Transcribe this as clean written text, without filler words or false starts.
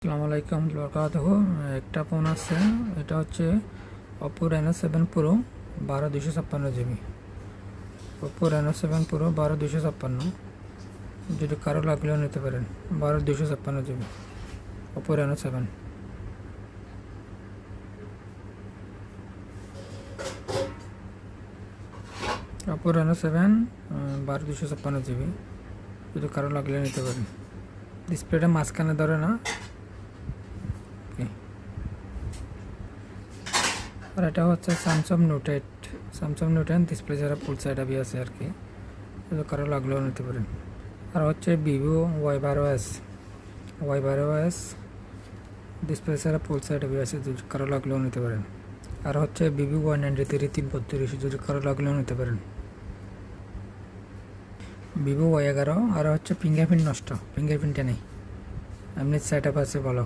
আসসালামু আলাইকুম বরকাতুহু। একটা ফোন আছে, এটা হচ্ছে Oppo Reno 7 Pro 12256 GB। Oppo Reno 7 Pro 12256, যদি কারো লাগলেও নিতে পারেন। 12256 GB Oppo Reno 7। Oppo Reno 7 12256 GB, যদি কারো লাগলে নিতে পারেন। ডিসপ্লেটা মাঝখানে ধরে না। আর এটা হচ্ছে স্যামসাং নোট 8 ডিসপ্লে যারা ফুল সাইড আবি আছে আর কি, যদি কারো লাগলেও নিতে পারেন। আর হচ্ছে ভিভো Y12s ডিসপ্লে ছাড়া ফুল সাইড আবি আছে, যদি কারো লাগলেও নিতে পারেন। আর হচ্ছে ভিভো Y93 332, যদি কারো লাগলেও নিতে পারেন। ভিভো Y11, আর হচ্ছে ফিঙ্গারপ্রিন্টটা নেই, এমনি সেট আপ আছে ভালো।